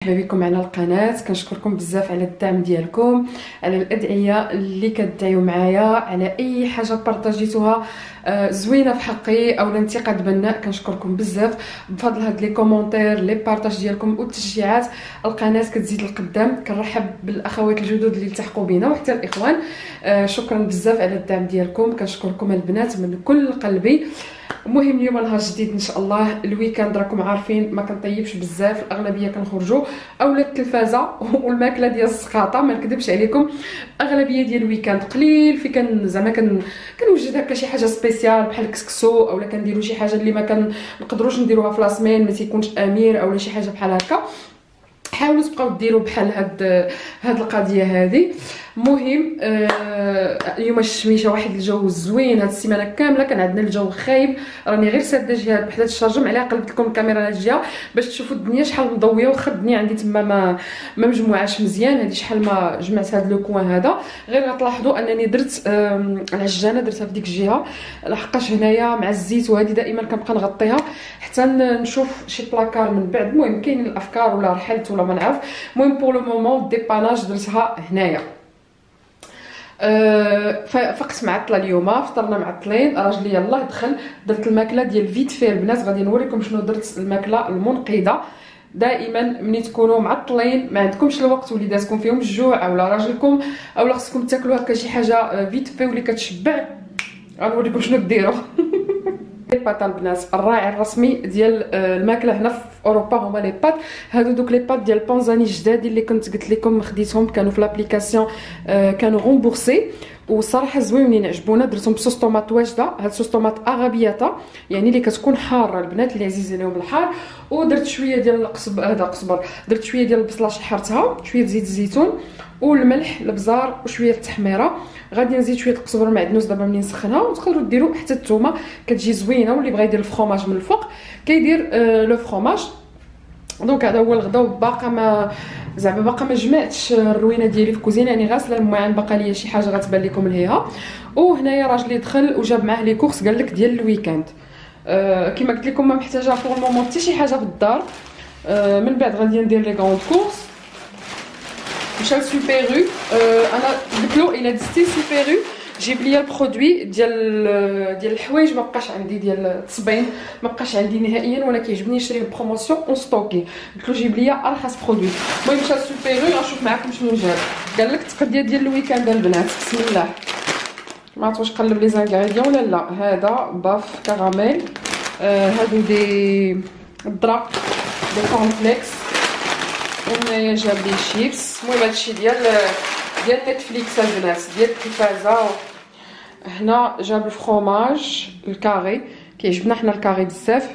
مرحبا بكم على القناه. كنشكركم بزاف على الدعم ديالكم، على الادعيه اللي كدعيو معايا، على اي حاجه بارطاجيتوها زوينه في حقي او انتقاد بناء. كنشكركم بزاف بفضل هاد لي كومونتير لي بارطاج ديالكم والتشجيعات. القناه كتزيد للقدام. كنرحب بالاخوات الجدد اللي التحقوا بينا وحتى الاخوان. شكرا بزاف على الدعم ديالكم. كنشكركم البنات من كل قلبي. المهم اليوم نهار جديد ان شاء الله. الويكاند راكم عارفين ما كنطيبش بزاف، الاغلبيه كنخرجوا اولا التلفازه والماكله ديال السقاطه. ما نكذبش عليكم، اغلبيه ديال الويكاند قليل في زعما كنوجد هكا شي حاجه سبيسيال بحال الكسكسو، اولا كنديروا شي حاجه اللي ما كنقدروش نديروها في لاسمين، ما تيكونش امير اولا شي حاجه بحال هكا. حاولوا تبقاو ديروا بحال هاد القضيه هذه. المهم اليوم الشميشه واحد الجو زوين. هاد السيمانه كامله كان عندنا الجو خايب. راني غير ساده جهه بحال الشارجم عليها، قلبت لكم الكاميرا على الجهه باش تشوفوا الدنيا شحال مضويه. واخا الدنيا عندي تما ما مجموعاش مزيان. هذه شحال ما جمعت هاد لو كوان هذا. غير غتلاحظوا انني درت العجانه درتها في ديك الجهه، لحقاش هنايا مع الزيت، وهذه دائما كنبقى نغطيها حتى نشوف شي بلاكار من بعد. المهم كاينين الافكار ولا رحلت ولا ما نعرف. المهم بور لو مومون ديباناج درتها هنايا. فقت معطله اليوم، فطرنا معطلين. راجلي يلاه دخل درت الماكله ديال فيت في البنات. غادي نوريكم شنو درت. الماكله المنقذه. دائما ملي تكونوا معطلين ما عندكمش الوقت وليداتكم فيهم الجوع اولا راجلكم اولا خصكم تاكلوا هكا شي حاجه فيت في واللي كتشبع، غنوريكم شنو ديروا. لي بات البنات، الراعي الرسمي ديال الماكله هنا في اوروبا هما لي بات. هادو دوك لي بات ديال بونزاني جداد اللي كنت قلت لكم خديتهم، كانوا في لابليكاسيون، كانوا غومبورسي وصراحه زوينين عجبونا. درتهم بصوص طوماط واجده. هاد صوص طوماط اغابياتا يعني اللي كتكون حاره، البنات اللي عزيز عليهم الحار. ودرت شويه ديال القزبر، درت شويه ديال البصله شحرتها، شويه زيت الزيتون والملح البزار وشويه التحميره. غادي نزيد شويه القزبر معدنوس دابا ملي نسخنها، وتقدروا ديروا حتى الثومه كتجي زوينه. واللي بغى يدير الفرomاج من الفوق كيدير لو فرomاج. دونك هذا هو الغدا. وباقا ما جمعتش الروينه ديالي في الكوزينه، يعني غاسله المواعن، باقا ليا شي حاجه غتبان لكم لهيها. وهنايا راجلي دخل وجاب معاه لي كورس، قال لك ديال الويكاند. كما قلت لكم ما محتاجه فور المومون حتى شي حاجه في الدار. من بعد غادي ندير لي غوند كورس. مشى لسوبيرو. انا قلت له الى دزتي سوبيرو جيب لي البرودوي ديال الحوايج. ما بقاش عندي ديال التصبين، ما بقاش عندي نهائيا، وانا كيعجبني نشري البروموسيون اون ستوكي. قلت له جيب لي ارخص برودوي. المهم مشى لسوبيرو. غنشوف معكم شنو جاب. قال لك التقديه ديال الويكاند البنات. بسم الله. ما عرفت واش قلب لي زانغريديون ولا لا. هذا باف كراميل. هادو دي الدراب دي كورنفليكس. وهنايا جاب لي شيبس. المهم هادشي ديال نتفليكس البنات، ديال التلفازه. هنا جاب الفرomاج الكاري، كيعجبنا حنا الكاري بزاف.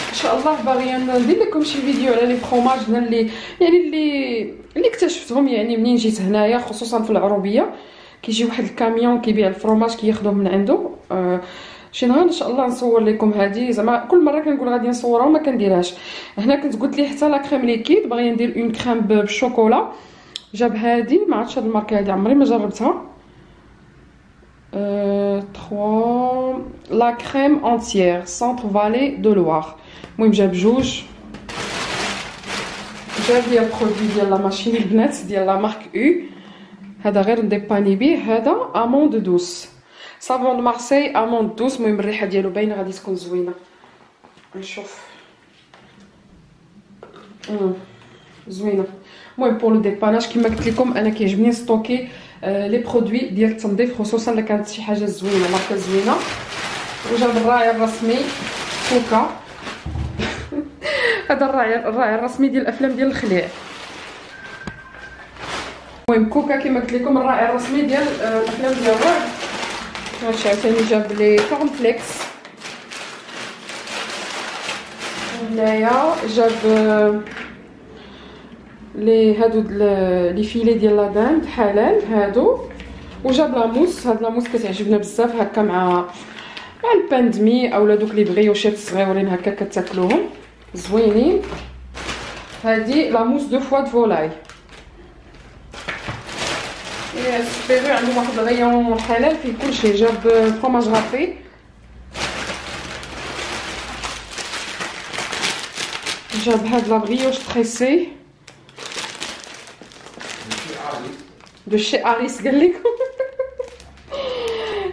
ان شاء الله باغيه ندير لكم شي فيديو على لي فرomاج اللي يعني اللي اكتشفتهم يعني منين جيت هنايا، خصوصا في العروبيه. كيجي واحد الكاميون كيبيع الفرomاج كياخذوه من عنده. شي نهار ان شاء الله نصور لكم هذه. زعما كل مره كنقول غادي نصورها وما كنديرهاش. هنا كنت قلت لي حتى لا كريم ليكيد، باغيه ندير اون كريم بالشوكولا. جاب هذه، ما عرفتش هاد الماركه هذه عمري ما جربتها. 3 لا كريم انتيير سونتر فالي دو لوار. المهم جاب جوج. جاب لي البرودوي ديال لا ماشين البنات ديال لا مارك او. هذا غير نديباني به. هذا اموند دوس، صابون مارسي اموند دوس. المهم الريحه ديالو باينه غادي تكون زوينه. نشوف. زوينه. المهم بور لو ديباناج كما قلت لكم انا كيعجبني ستوكي لي برودوي ديال التنظيف، خصوصا الا كانت شي حاجه زوينه ماركه زوينه. وجاب الراعي الرسمي كوكا. هذا الراعي الرسمي ديال الافلام ديال الخليع. المهم كوكا كما قلت لكم الراعي الرسمي ديال الافلام ديال الرعب. هادشي عاوتاني جاب لي كورنفليكس. هنايا جاب لي هادو لي فيلي ديال لا داند حلال هادو. وجاب لاموس. هاد لاموس كتعجبنا بزاف هكا مع الباندمي اولا دوك لي بريوشيت صغيورين هكا كتاكلوهم زوينين. هادي لاموس دو فوا د فولاي. سوبيرو عندهم واحد الغيون حلال فيه كلشي. جاب فرomاج غافي. جاب هاد لا بريوش تريسي دو شي اريس قال لكم.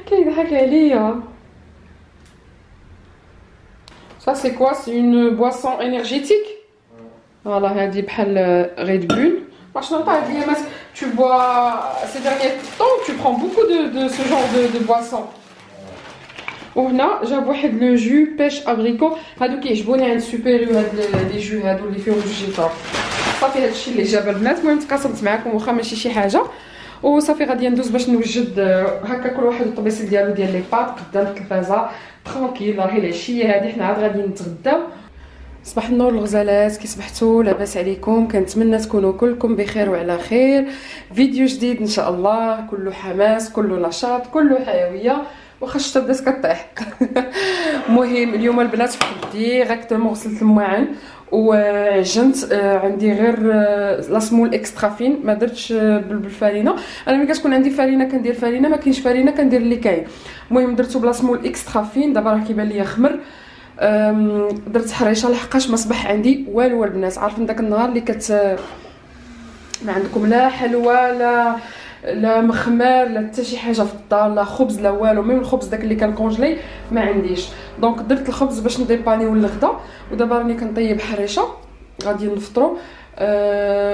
كيضحك عليا. Ça c'est quoi? C'est une boisson énergétique. Voilà, هادي بحال Red Bull. Moi je n'entends pas. Tu bois ces derniers temps, tu prends beaucoup de ce genre de boisson. وهنا جاب واحد لو جو بيش ابريكو. هادو كيعجبوني عند سوبيريو هاد لي جو هادو اللي فيهم جوج جيتار. صافي هادشي اللي جاب البنات. المهم تقاسمت معكم واخا ماشي شي حاجه وصافي. غادي ندوز باش نوجد هكا كل واحد الطبيسيل ديالو ديال لي باط قدام التلفازه ترونكيل. راهي العشيه هادي حنا عاد غادي نتغداو. صباح النور الغزالات، كي صبحتوا لاباس عليكم؟ كنتمنى تكونوا كلكم بخير وعلى خير. فيديو جديد ان شاء الله، كله حماس، كله نشاط، كله حيويه، واخا الشتا بدات كطيح. المهم اليوم البنات ديريكتومون غسلت المواعن وعجنت. عندي غير لاسمول اكسترا فين، ما درتش بالفارينه. انا ملي كتكون عندي فارينه كندير فارينه، ما كاينش فارينه كندير اللي كاين. المهم درتو بلاسمول اكسترا فين. دابا راه كيبان ليا خمر. درت حريشه لحقاش ما صبح عندي والو البنات. عارفين داك النهار اللي ما عندكم لا حلوى لا مخمار لا حتى شي حاجه في الدار، لا خبز لا والو. ميم الخبز داك اللي كان كونجلي ما عنديش. دونك درت الخبز باش نديبانيو الغدا. ودابا راني كنطيب حريشه غادي نفطروا.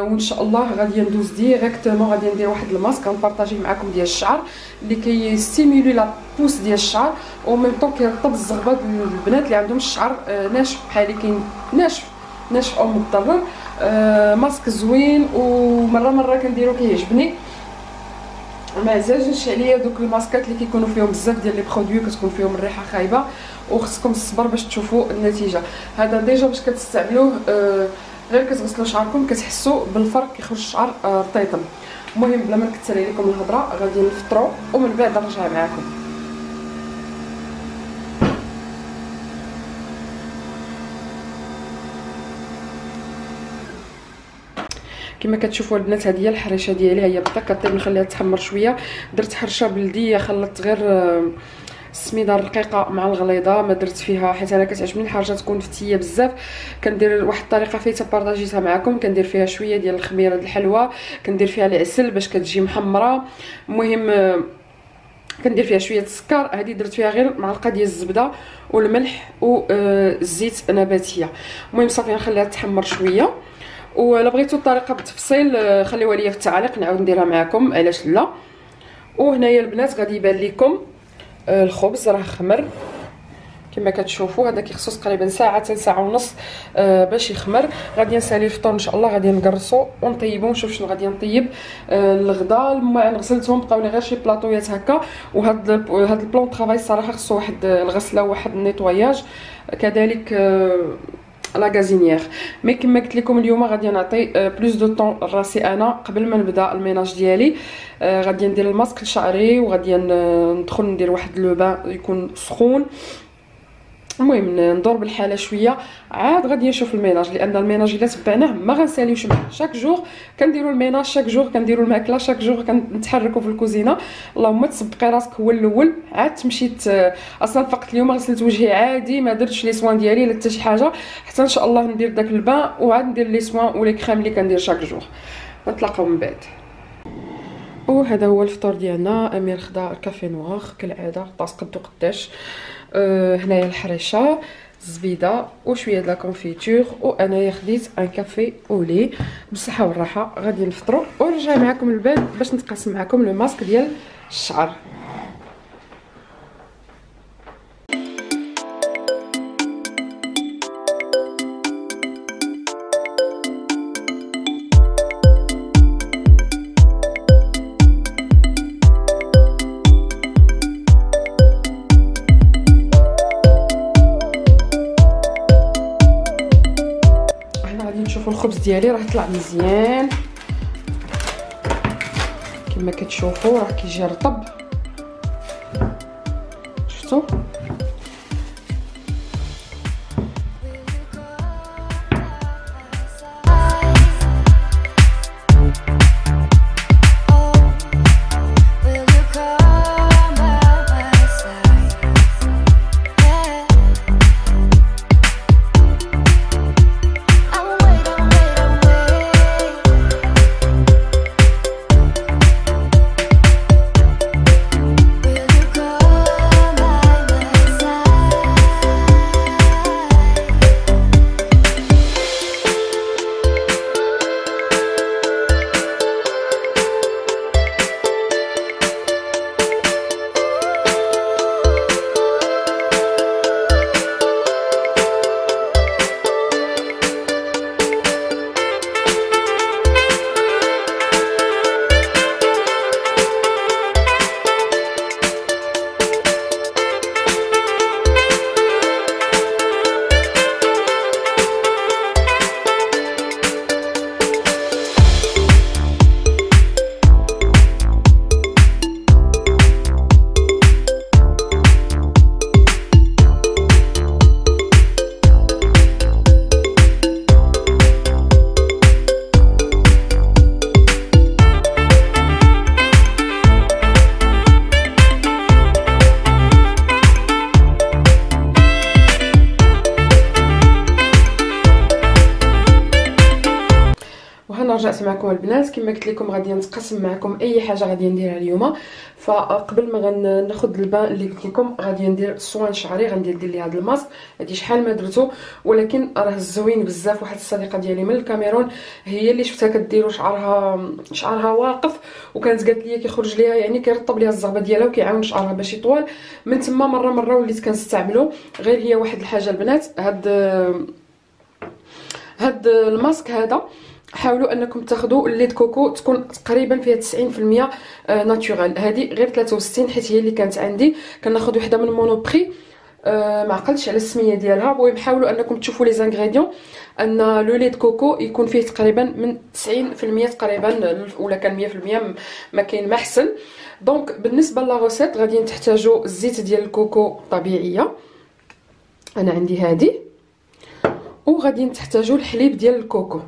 وان شاء الله غادي ندوز ديريكتومون. غادي ندير واحد الماسك غنبارطاجيه معكم ديال الشعر اللي كيستيمولي لا بوس ديال الشعر و ميم طون كيرطب الزغبه البنات اللي عندهم الشعر ناشف بحالي. كاين ناشف او مضرر. ماسك زوين ومره كنديرو كيعجبني. ما عزاجش عليا دوك الماسكات اللي كيكونوا فيهم بزاف ديال لي برودوي كتكون فيهم الريحه خايبه وخصكم الصبر باش تشوفوا النتيجه. هذا ديجا باش كتستعملوه غير كتغسلوا شعركم كتحسوا بالفرق، كيخرج الشعر رطيطم. المهم بلا ما نكثر عليكم الهضره غادي نفطروا ومن بعد نرجع معكم. كما كتشوفوا البنات هذه هي الحريشه ديالي. هي بدا كطيب، نخليها تحمر شويه. درت حرشه بلديه، خلطت غير السميده الرقيقه مع الغليظه، ما درت فيها حيت انا كتعجبني الحرشه تكون فتيه بزاف. كندير واحد الطريقه فايته بارطاجيتها معكم. كندير فيها شويه ديال الخميره د الحلوى، كندير فيها العسل باش كتجي محمره. المهم كندير فيها شويه السكر. هذه درت فيها غير معلقه ديال الزبده والملح والزيت نباتيه. المهم صافي نخليها تحمر شويه. ولا بغيتو الطريقه بالتفصيل خليوها ليا في التعاليق نعاود نديرها معكم، علاش لا. وهنايا البنات غادي يبان لكم الخبز راه خمر كما كتشوفوا. هذا كيخصو تقريبا ساعه حتى ساعه ونص باش يخمر. غادي نسالي الفطور ان شاء الله، غادي نقرصو ونطيبو ونشوف شنو غادي نطيب. الغدا الماعن غسلتهم، بقاو لي غير شي بلاطويات هكا. وهاد البلون طرافاي الصراحه خصو واحد الغسله وواحد النيطواياج، كذلك لا غازينيير. مي كما قلت لكم اليوم غادي نعطي بلوس دو طون راسي انا قبل ما نبدا الميناج ديالي. غادي ندير الماسك لشعري وغادي ندخل ندير واحد لو بان يكون سخون. المهم ندور بالحاله شويه عاد غادي نشوف الميناج، لان الميناج الا تبعناه ما غنساليوش معاه. شاك جور كنديروا الميناج، شاك جور كنديروا الماكله، شاك جور كنتحركوا في الكوزينه. اللهم تسبقي راسك هو الاول عاد مشيت. اصلا فقط اليوم غسلت وجهي عادي، ما درتش لي سوان ديالي لا حتى شي حاجه، حتى ان شاء الله ندير داك البان وعاد ندير لي سوان ولي كريم اللي كندير شاك جور. نتلاقاو من بعد. وهذا هو الفطور ديالنا. امير خدا كافي نوار كالعاده، طاس قدو قداش. هنايا الحريشه، الزبيده وشويه د لا كونفيتور، وانايا خديت ان كافي اولي بالصحه والراحه. غادي نفطروا ونرجع معكم للبيت باش نتقاسم معكم لو ماسك ديال الشعر. نشوفوا الخبز ديالي راه طلع مزيان كما كتشوفوا، راه كيجي رطب. شفتوا وهنا رجعت معكم البنات. كما قلت لكم غادي نتقاسم معكم اي حاجه غادي نديرها اليوم. فقبل ما غناخذ البان اللي قلت لكم غادي ندير صوان شعري، غندير لي هذا الماسك. هادي شحال ما درتو ولكن راه زوين بزاف. واحد الصديقه ديالي من الكاميرون هي اللي شفتها كديرو شعرها واقف، وكانت قالت لي كيخرج ليها يعني كيرطب ليها الزغبه ديالها وكيعاون شعرها باش يطول. من تما مره وليت كنستعملو. غير هي واحد الحاجه البنات، هاد الماسك هذا حاولوا انكم تاخذوا الليد كوكو تكون تقريبا فيها 90% ناتورال. هذه غير 63 حيت هي اللي كانت عندي. كناخذ وحده من مونوبري ما عقلتش على السميه ديالها. المهم حاولوا انكم تشوفوا لي زانغريديون ان لو ليد كوكو يكون فيه تقريبا من 90% تقريبا، ولا كان 100% ما كاين ما احسن. دونك بالنسبه لاغوسيت غادي تحتاجوا الزيت ديال الكوكو طبيعيه، انا عندي هذه، وغادي تحتاجوا الحليب ديال الكوكو.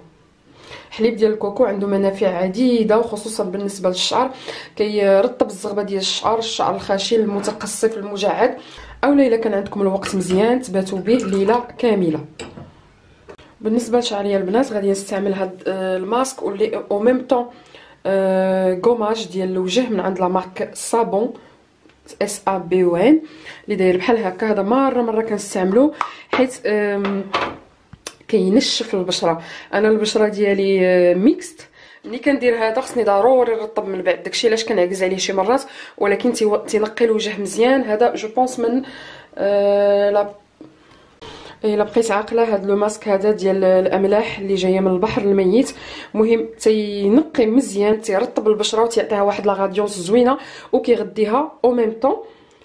الحليب ديال الكوكو عنده منافع عديده، وخصوصا بالنسبه للشعر كيرطب الزغبه ديال الشعر الخشن المتقصف المجعد. اولا الا كان عندكم الوقت مزيان تباتوا به ليله كامله. بالنسبه لشعري البنات غادي نستعمل هاد الماسك واللي او ميم طون غوماج ديال الوجه من عند لا مارك صابون SABON اللي داير بحال هكا. هذا مره كنستعملو حيت كينشف البشره. انا البشره ديالي ميكست، ملي كندير هذا خصني ضروري نرطب من بعد. داكشي علاش كنعكز عليه شي مرات، ولكن تينقي الوجه مزيان. هذا جو بونس من الا بقيت عاقله هذا لو ماسك هذا ديال الاملاح اللي جايه من البحر الميت. مهم تينقي مزيان، تيرطب البشره وتيعطيها واحد لا غاديونس زوينه وكيغديها او ميم طون.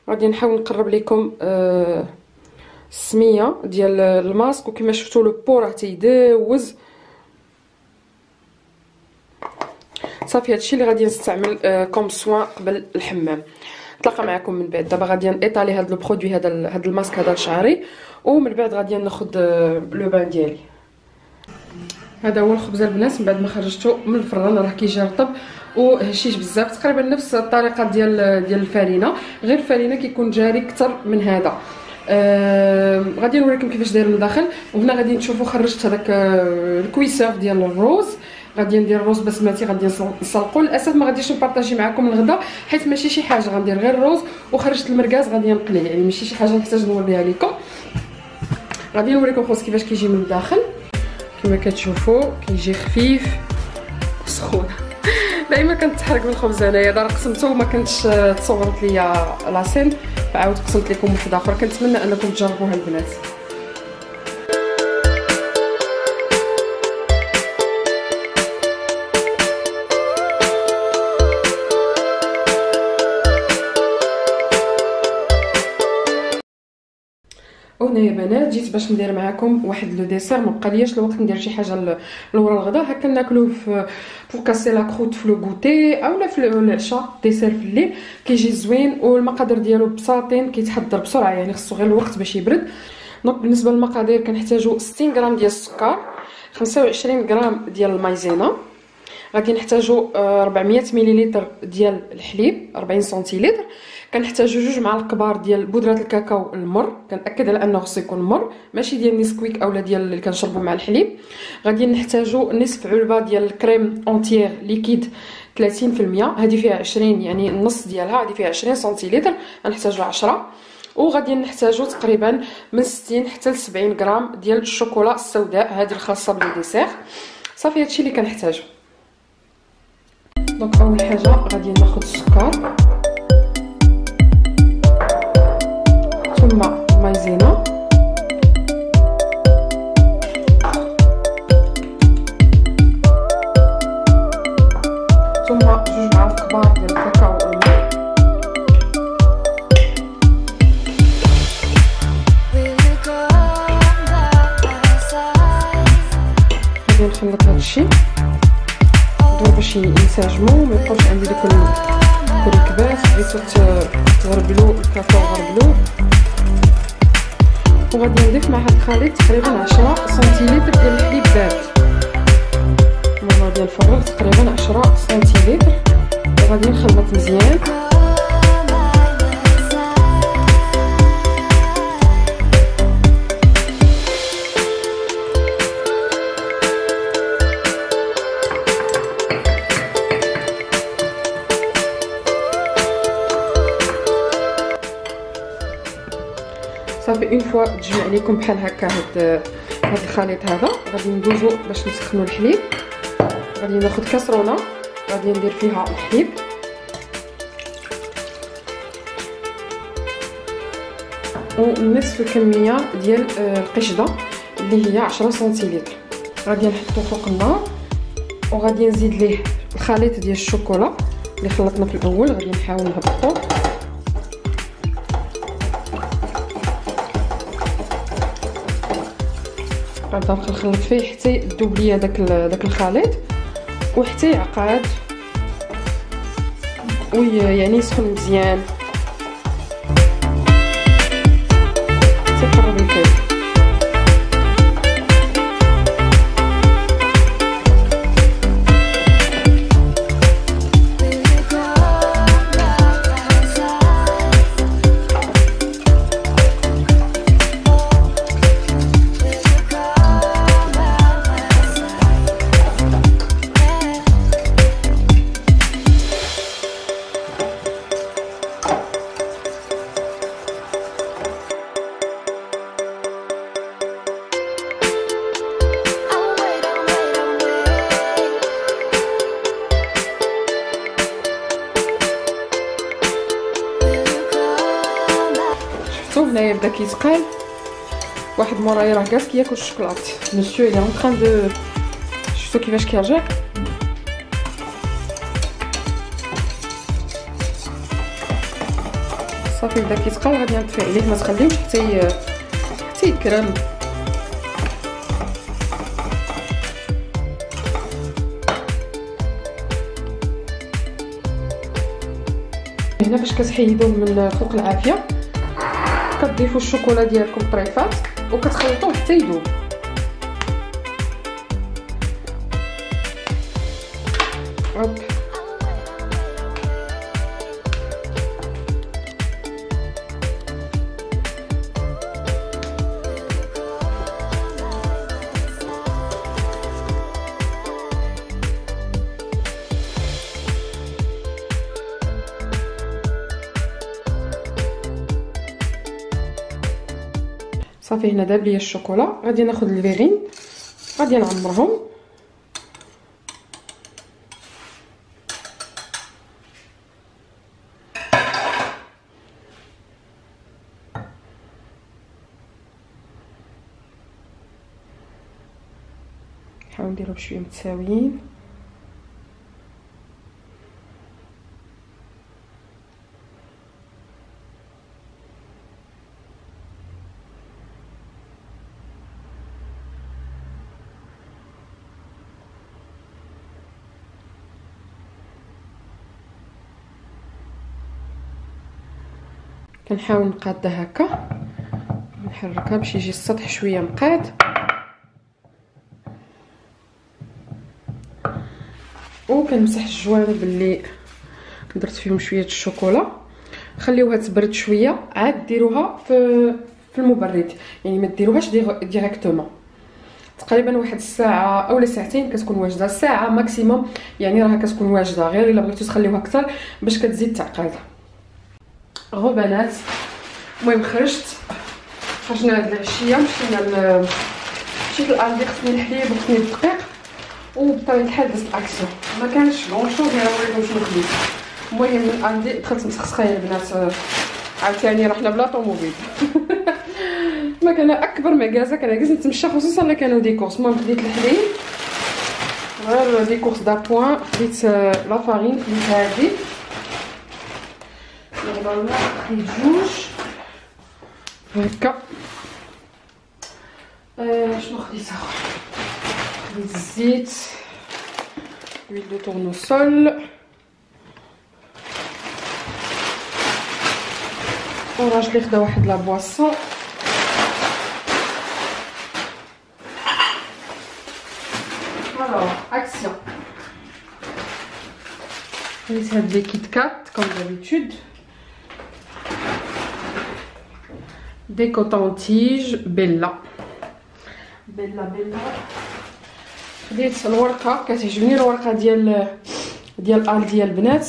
غادي نحاول نقرب لكم السميه ديال الماسك، وكما شفتوا لو بو راه تيدوز صافي. هادشي اللي غادي نستعمل كوم سوان قبل الحمام. نتلاقى معكم من بعد. دابا غادي نيطالي هذا لو برودوي هذا الماسك هذا لشعري، ومن بعد غادي ناخذ لو بان ديالي. هذا هو الخبز البنات من بعد ما خرجته من الفران، راه كيجي رطب وهشيش بزاف. تقريبا نفس الطريقه ديال الفرينه، غير الفرينه كيكون جاري اكثر من هذا. غادي نوريكم كيفاش داير من الداخل. وهنا غادي تشوفوا خرجت هذاك الكويسور ديال الروز. غادي ندير الروز بسمتي، غادي نسلقو. للاسف ما غاديش نبارطاجي معكم الغدا حيت ماشي شي حاجه، غندير غير الروز وخرجت المركاز غادي نقليه، يعني ماشي شي حاجه نحتاج نوريها لكم. غادي نوريكم الخبز كيفاش كيجي من الداخل. كما كتشوفوا كيجي خفيف سخون. دائما كنتحرق من الخبز انايا. دار قسمته وما كنتش تصورت ليا لاسين، فعاود قسمت لكم واحد اخر. كنتمنى انكم تجربوها البنات. وهنا يا بنات جيت باش ندير معكم واحد لو ديسير. ما بقالياش الوقت ندير شي حاجه لورا الغدا. هكا ناكلوه في كاسي لا كروت في لو غوتي اولا في العشاء. ديسير في الليل كيجي زوين، والمقادير ديالو بساطين، كيتحضر بسرعه، يعني خصو غير الوقت باش يبرد. دونك بالنسبه للمقادير كنحتاجو 60 غرام ديال السكر، 25 غرام ديال المايزينا، غادي نحتاجو 400 مليلتر ديال الحليب 40 سنتيلتر، كنحتاجو 2 معالق كبار ديال بودره الكاكاو المر. كنأكد على انه خصو يكون مر، ماشي ديال نيسكويك اولا ديال اللي كنشربو مع الحليب. غادي نحتاجو نصف علبه ديال الكريم اونتيير ليكيد 30%، هذه فيها 20 يعني النص ديالها، هذه فيها 20 سنتيلتر، غنحتاجو 10. وغادي نحتاجو تقريبا من 60 حتى ل 70 غرام ديال الشوكولا السوداء، هذه الخاصه بالديسير. صافي هادشي اللي كنحتاجو. دونك اول حاجه غادي ناخذ السكر ثم المايزينا ثم 2 معالق كبار ديال الكاكاو المر. غادي نخلط هادشي ندور باش ينسجموا، ما يبقاوش عندي داك الكباس. بغيتو تغربلو الكاكاو غربلوه. وغادي نضيف مع هاد الخليط تقريبا 10 سنتيلتر ديال الحليب بارد. غادي نفرغ تقريبا 10 سنتيلتر وغادي نخلط مزيان. صافي اون فوا تجمع لكم بحال هكا هاد الخليط هذا، غادي ندوزو باش نسخنوا الحليب. غادي ناخذ كاسرونه غادي ندير فيها الحليب، ونصف الكميه ديال القشده اللي هي 10 سنتيلتر غادي نحطو فوق النار، وغادي نزيد ليه الخليط ديال الشوكولا اللي خلطنا في الاول. غادي نحاول نهبطو، غادي نبقى نخلط فيه حتى يذوب ليا داك الخليط وحتى يعقد يعني يسخن مزيان حتى يقرب يفيض. هنايا بدا كيتقال، واحد مورايا راه جالس كياكل الشوكولات. مسيو اللي اون تران دو شفتو كيفاش كيرجع. صافي بدا كيتقال، غادي نطفي عليه ما تخليوش حتى يكرم. هنا فاش كتحيدوه من فوق العافيه كتضيفوا الشوكولا ديالكم طريفات وكتخلطوه حتى يذوب. هوب صافي. هنا داب ليا الشوكولا، غادي ناخذ الفيغين غادي نعمرهم. نحاول نديرهم بشويه متساويين. كنحاول نقادها هكا، نحركها باش يجي السطح شويه مقاد، وكنمسح الجوانب اللي درت فيهم شويه الشوكولا. خليوها تبرد شويه عاد ديروها في المبرد، يعني ما ديروهاش ديريكتومون. تقريبا واحد الساعه اولا ساعتين كتكون واجده، ساعه ماكسيموم يعني راها كتكون واجده. غير الا بغيتو تخليوها اكثر باش كتزيد تعقد. غو بنات، المهم خرجت هاد العشيه مشيت للالدي، خصني الحليب وخصني الدقيق، وبطبيعه الحال درت الاكسيون. ما كانش بون شوز غير وريتكم شنو خديت. المهم من الالدي دخلت مسخسخه يا البنات، عاوتاني رحنا بلا طوموبيل. ما كان اكبر مكازا كنعكز نتمشى، خصوصا الا كانوا دي كورس. المهم خديت الحليب غير دي كورس دابوان، خديت لا فارين خديت هادي نورمالمون، خديت جوج هكا. شنو خديت اخر؟ خديت الزيت، huile de tournesol، وراجلي خدا واحد لا بواسون. Alors, action. خديت هاد لي كيت كات كوم دابيتود، دي كوطونتيج بيلا. خديت الورقه، كتعجبني الورقه ديال الديال البنات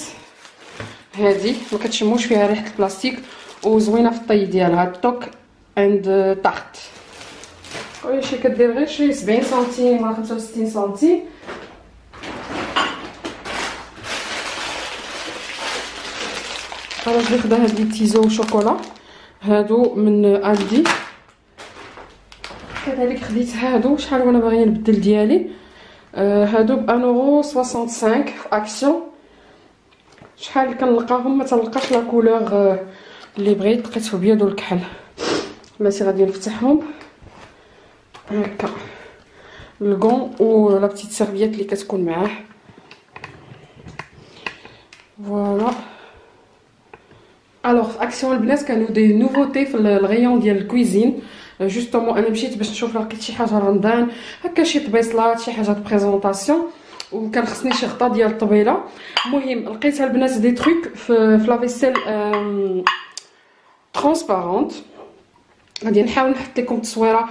هذه، ما كتشموش فيها ريحه البلاستيك وزوينه في الطي ديالها. الطوك عند تحت. شي كدير غير شي 70 سنتيم ولا 65 سنتيم. راجلي خدا هاد لي تيزو شوكولا هادو من الدي. كذلك خديت هادو، شحال وانا باغيه نبدل ديالي. هادو ب 1.65 في اكسيون. شحال كنلقاهم ما تنلقاش لا كولور اللي بغيت، لقيت في بيض والكحل. بلاتي غادي نفتحهم هكا الكون و لا بتيت سيرفييت اللي كتكون معاه. فوالا. الوغ في اكسيون البنات كانوا دي نوفوتي في الغيون ديال الكويزين. جوستومون انا مشيت باش نشوف لقيت شي حاجه رمضان هكا، شي طبيصلات، شي حاجه بريزونطاسيون، وكان خصني شي غطا ديال الطبيله. المهم لقيت البنات دي تروك في لا فيسيل ترونسبارونت. غادي نحاول نحط لكم التصويره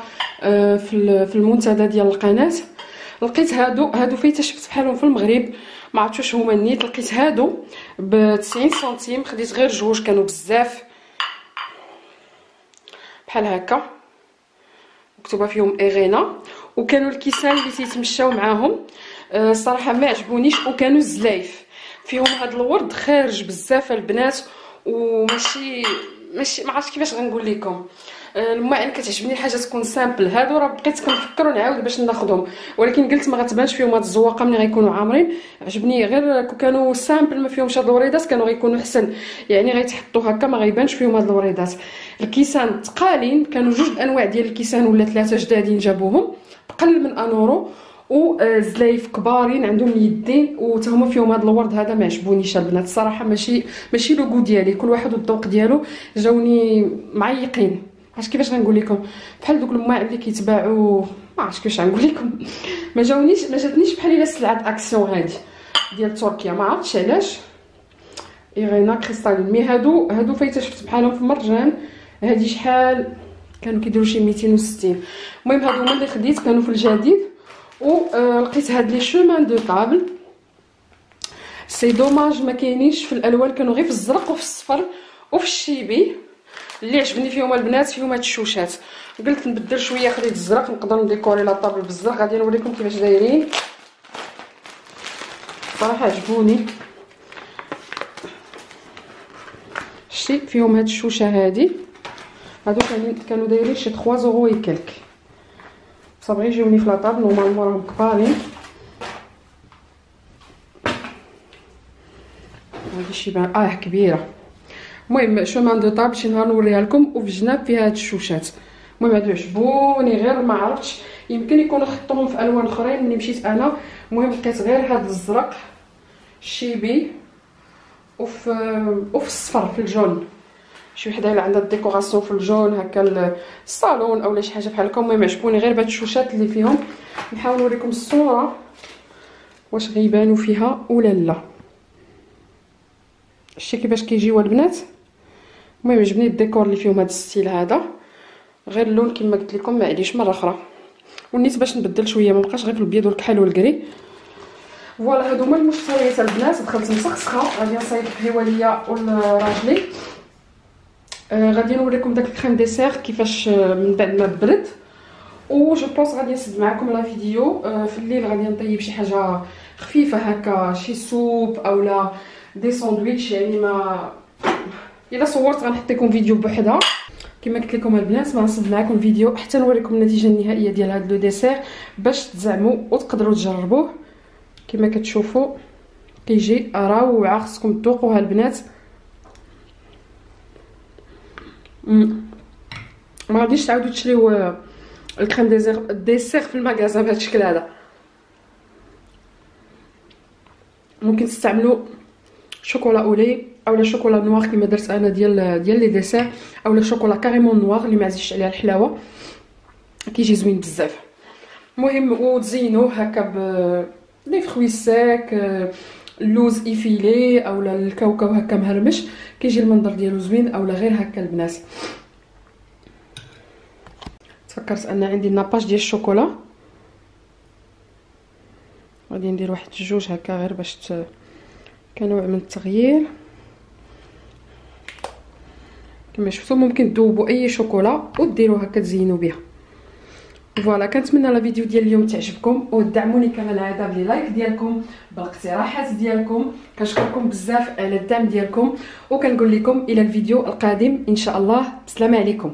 في المنتدى ديال القناه. لقيت هادو فايته شفت بحالهم في المغرب، ما عرفتش هما النيت. لقيت هادو ب 90 سنتيم، خديت غير جوج، كانوا بزاف بحال هكا مكتوبه فيهم اغينا. وكانوا الكيسان اللي تيتمشاو معاهم الصراحه ما عجبونيش، وكانوا زلايف فيهم هاد الورد خارج بزاف البنات، وماشي ما عرفتش كيفاش غنقول لكم. المهم كتعجبني الحاجه تكون سامبل. هادو راه بقيت كنفكر ونعاود باش ناخذهم، ولكن قلت ما غتبانش فيهم هاد الزواقه ملي غيكونوا عامرين. عجبني غير كانوا سامبل ما فيهمش هاد الوريدات، كانوا غيكونوا احسن، يعني غيتحطوا هكا ما غيبانش فيهم هاد الوريدات. الكيسان تقالين، كانوا جوج انواع ديال الكيسان ولا ثلاثه جدادين جابوهم بقل من 1 اورو، وزلايف كبارين عندهم اليدين، وتا هما فيهم هذا الورد. هذا ما عجبونيش البنات الصراحه، ماشي لوغو ديالي، كل واحد والذوق ديالو. جاوني معيقين، عرفت كيفاش غنقول لكم، بحال دوك الماع اللي كيتباعوا، ما عرفتش كيفاش غنقول لكم. ما جاتنيش بحال الا سلعه اكسيون هادي ديال تركيا، ما عرفتش علاش. ايغينا كريستالين. مي هادو فايته شفت بحالهم في مرجان. هادي شحال كانوا كيديروا؟ شي 260. المهم هادو هما اللي خديت، كانوا في الجديد. ولقيت هاد لي شومان دو طابل. سي دوماج ما كاينينش في الالوان، كانوا غير في الزرق وفي الصفر وفي الشيبي. اللي عجبني فيهم البنات فيهم هاد الشوشات. قلت نبدل شويه، خديت الزرق نقدر نديكوري لا طابل بالزرق. غادي نوريكم كيفاش دايرين، صراحه عجبوني. شتي فيهم هاد الشوشه هادي. هادو كانوا دايرين شي 3 اورو وكلك. صافي يجيوني في لاطابل، نورمالمون راهم كبارين. هادي شي كبيره. المهم شومان دو طابل شي نهار نوريها لكم، وفي الجناب فيها هاد الشوشات. المهم هادو عجبوني، غير ما عرفتش يمكن يكونوا خطوهم في الوان اخرين ملي مشيت انا. المهم لقيت غير هاد الزرق الشيبي وفي الصفر في الجون. شي وحده اللي عندها الديكوراسيون في الجون هكا الصالون اولا شي حاجه بحال هكا. المهم عجبوني غير بهاد الشوشات اللي فيهم. نحاول نوريكم الصوره واش غيبانوا فيها ولا لا. شتي كيفاش كيجيو البنات. المهم عجبني الديكور اللي فيهم هاد الستيل هذا، غير اللون كما قلت لكم ما عنديش مره اخرى. ونيت باش نبدل شويه، ما بقاش غير في البيض والكحل والكري. فوالا هادو هما المشتريات البنات. دخلت مسخسخه، غادي نصايب الحلوه ليا وراجلي. غادي نوريكم داك الكريم ديسير كيفاش من بعد ما برد. و جو بونس غادي نسد معكم لا فيديو. في الليل غادي نطيب شي حاجه خفيفه هكا، شي سوب اولا دي ساندويتش. يعني ما الا صورت غنحط لكم فيديو بوحدها كما قلت لكم البنات. ما نصب معكم فيديو حتى نوريكم النتيجه النهائيه ديال هذا لو ديسير باش تزعموا وتقدروا تجربوه. كما كتشوفوا كيجي روعه، خصكم تذوقوها البنات. ما غاديش تعاودوا تشريو الكريم ديسير في المغازه بهذا الشكل هذا. ممكن تستعملوا شوكولا اولي اولا شوكولا نوار كما درت انا ديال لي ديسير، اولا شوكولا كاريمون نوار اللي ما عزيزش عليها الحلاوه، كيجي زوين بزاف. المهم وتزينوه هكا ب لي فروي ساك، اللوز ايفيلي اولا الكاوكاو هكا مهرمش، كيجي المنظر ديالو زوين. اولا غير هكا البنات. تفكرت ان عندي ناباج ديال الشوكولا، غادي ندير واحد جوج هكا غير باش كنوع من التغيير. كما شفتوا ممكن تذوبوا اي شوكولا وديروا هكا تزينوا بها. فوالا كنتمنى لا فيديو ديال اليوم تعجبكم ودعموني كما العاده بلي لايك ديالكم بالاقتراحات ديالكم. كنشكركم بزاف على الدعم ديالكم وكنقول لكم الى الفيديو القادم ان شاء الله. بسلامه عليكم.